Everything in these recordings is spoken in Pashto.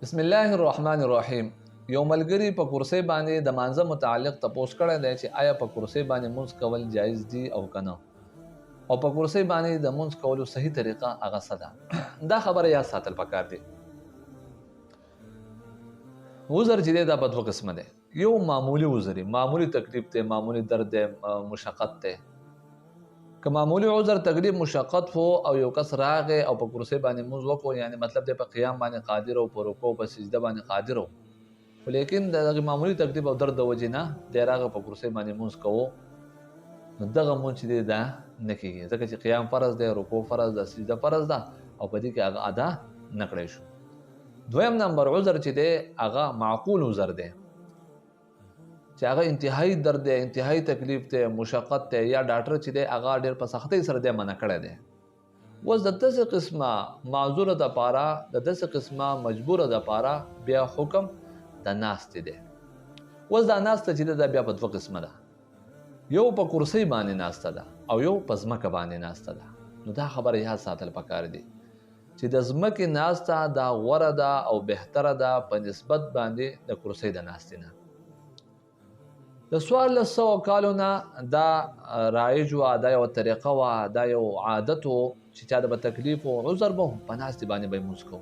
بسم الله الرحمن الرحیم. یو ملګری په کرسۍ باندې د مانځه متعلق تپوس کړی دی چې آیا په کرسۍ باندې مونځ کول جایز دي او کنه، او په کرسۍ باندې د مونځ کولو صحیح طریقه هغه څه ده. دا خبره یاد ساتل پکار دی. وزر چې دی دا په دوه قسمه دی. یو معمولی وزري، معمولی تکلیف دی، معمولی درد دی، مشقت دی. که معمولی عذر تکلیف مشقت وو او یو کس راغی او په کرسۍ باندې مونځ وکړو، یعنی مطلب دی په قیام باندې قادر او په رکوع په سجده باندې قادر و، خو لیکن دغه معمولی تکلیف او درد د وجې نه دی راغی په کرسۍ باندې مونځ کوو، نو دغه مونځ چې دی دا نه کېږي، ځکه چې قیام فرض دی، رکوع فرض ده، سجده فرض ده او په دې کې هغه ادا نه کړی شو. دویم نمبر عذر چې دی هغه معقول عذر دی چې هغه انتهایی درد دی، انتهایی تکلیف دی، مشقت دی، یا ډاکټر چې دی هغه ډېر په سختۍ سره دی منع کړی دی. اوس د داسې قسمه معذوره دپاره، د داسې قسمه مجبوره دپاره بیا حکم د ناستې دی. اوس دا ناسته چې دی دا بیا په دوه قسمه ده. یو په کرسۍ باندې ناسته ده او یو په ځمکه باندې ناسته ده. نو دا خبره یاد ساتل پکار دی چې د ځمکې ناسته دا غوره ده او بهتره ده په نسبت باندې د کرسۍ د ناستې نه. د 1400 کالو نه دا رایج وه، دا یوه طریقه وه، دا یو عادت و چې چا د به تکلیف و عذر به په ناستې باندې به یې مونځ کوو.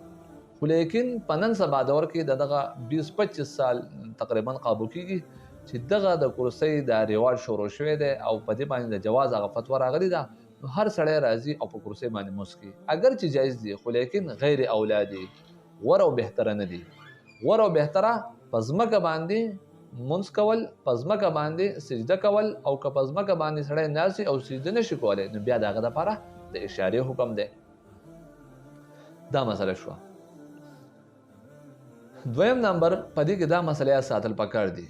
خو لیکن په نن سبا دور کې د دغه 20-25 سال تقریبا قابو کېږي چې دغه د کرسۍ دا رواج شروع شوی دی او په دې باندې د جواز هغه فتوا راغلې ده. نو هر سړی راځي او په کرسۍ باندې مونځ کوي، اگر چې جایز دي خو لیکن غیر اولا دي، غوره او بهتره نه دي. غوره او بهتره په ځمکه باندې مونځ کول، په ځمکه باندې سجده کول، او که په ځمکه باندې سړی ناست او سجده نشي کولی نو بیا د هغه دپاره د اشارې حکم دی. دا مسله شوه. دویم نمبر په دې کې دا مسله یاد ساتل پکار دي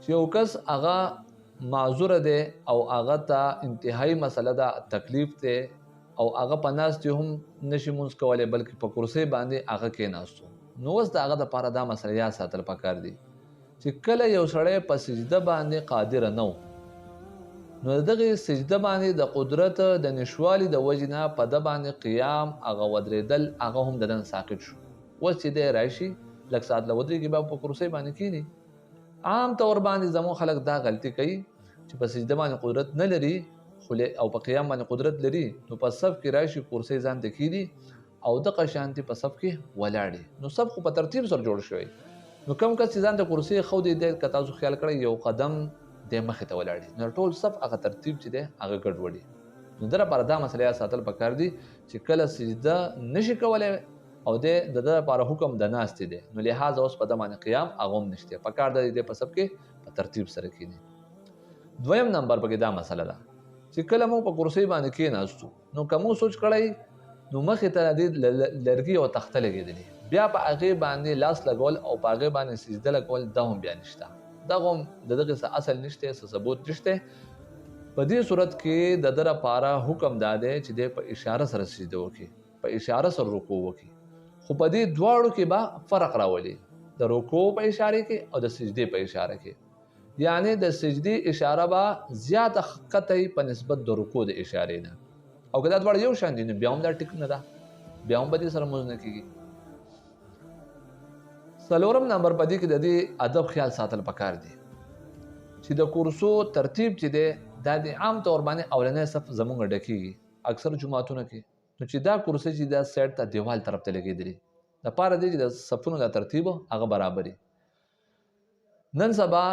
چې یو کس هغه معذوره دی او هغه ته انتهایی مسله ده، تکلیف دی او هغه په ناستې هم نشي مونځ کولی بلکې په کرسۍ باندې هغه کېناستو، نو اوس د هغه دپاره دا مسله یاد ساتل پکار دي چې کله یو سړی په سجده باندې قادر نه و، نو دغه سجده باندې د قدرت د نشوالي د وجې نه په ده باندې قیام هغه ودرېدل هغه هم د دن ساقط شو. اوس چې دی راشي لږ ساعت له ودرېږي بیا په کرسۍ باندې کښېني. عام طور باندې زموږ خلک دا غلطي کوي چې په سجده باندې قدرت نه لري او په قیام باندې قدرت لري، نو په صف کې راشي کرسۍ ځان ته کښېني او دغه شانتې په صف کې ولاړي. نو صف خو په ترتیب سره جوړ شوی، نو کم کس چې ځان د کرسۍ ښودی دی که تاسو خیال کړئ یو قدم دی مخې ته ولاړي، نو ټول صف هغه ترتیب چې دی هغه ګډوډي. نو ده لپاره دا مسله یاد ساتل پکار دي چې کله سجده نشي کولی او دی د ده لپاره حکم د ناستې دی، نو لحاظه اوس په ده باندې قیام هغه هم نشته، پکار ده دی په صف کې په ترتیب سره کښېني. دویم نمبر پکې دا مسله ده چې کله موږ په کرسۍ باندې کښېناستو، نو که موږ سوچ کړی نو مخې ته د لرګي یوه تخته لګېدلې، بیا په هغې باندې لاس لګول او په هغې باندې سجده لګول دا هم بیا نشته، دغه هم د دغې څه اصل نشته، څه ثبوت نشته. په دې صورت کې د ده لپاره حکم دا دی چې دی په اشاره سره سجده وکړي، په اشاره سره رکوع وکړي، خو په دې دواړو کې به فرق راولي، د رکوع په اشاره کې او د سجدې په اشاره کې. یعنی د سجدې اشاره به زیاته ښکته په نسبت د رکوع د اشارې نه، او که دا دواړه یو شان دي نو بیا هم دا ټیک نه ده، بیا هم په دې سره مونځ نه کېږي. څلورم نمبر په دې کې د دې ادب خیال ساتل پکار دی چې د کرسو ترتیب چې دی دا د عام طور باندې اولنی صف زمونږ ډکېږي اکثر جوماتونه کې، نو چې دا کرسۍ چې دا سایډ ته دیوال طرف ته لګېدلي دپاره دی چې د صفونو دا ترتیب هغه برابري. نن سبا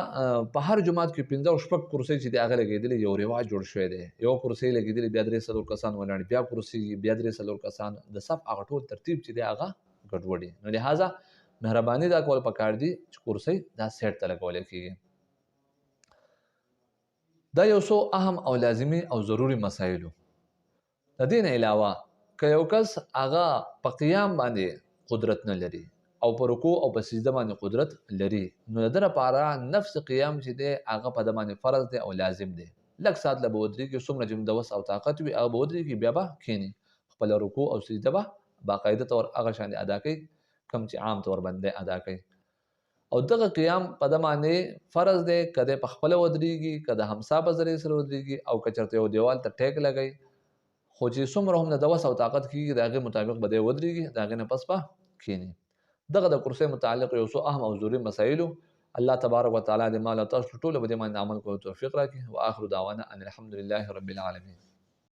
په هر جومات کې 15-16 کرسۍ چې دی هغه لګېدلي، یو رواج جوړ شوی دی، یو کرسۍ لګېدلي بیا 3-4 کسان ولاړ، بیا کرسۍ بیا 3-4 کسان، د صف هغه ټول ترتیب چې دی هغه ګډوډي. نو لہذا مهرباني دا کول پکار دي چې کرسۍ دا سیټ ته لګولی کېږي. دا یو څو اهم او لازمي او ضروري مسایلو. د دې نه علاوه که یو کس هغه په قیام باندې قدرت نه لري او په رکوع او په سجده باندې قدرت لري، نو د ده لپاره نفس قیام چې دی هغه په ده باندې فرض دی او لازم دی. لږ ساعت له به ودرېږي، څومره چې د وس او طاقت وي هغه به ودرېږي، بیا به کښېني، خپله رکوع او سجده به باقاعده طور هغه شانې ادا کوي کوم چې عام طور باندې ادا کوي. او دغه قیام په ده باندې فرض دی که دی په خپله ودرېږي، که د همسا په ذریعې سره ودرېږي، او که چېرته یو دیوال ته ټیک لګوي، خو چې څومره هم د وس او طاقت کېږي د هغې مطابق به دی ودرېږي، د هغې نه پس به کښېني. دغه د کرسي متعلق یو څو اهم او ضروري مسایلو الله تبارک وتعالى دې مال تاسو ټول به دې باندې عمل کولو توفیق راکړي. واخر دعوانا ان الحمد لله رب العالمین.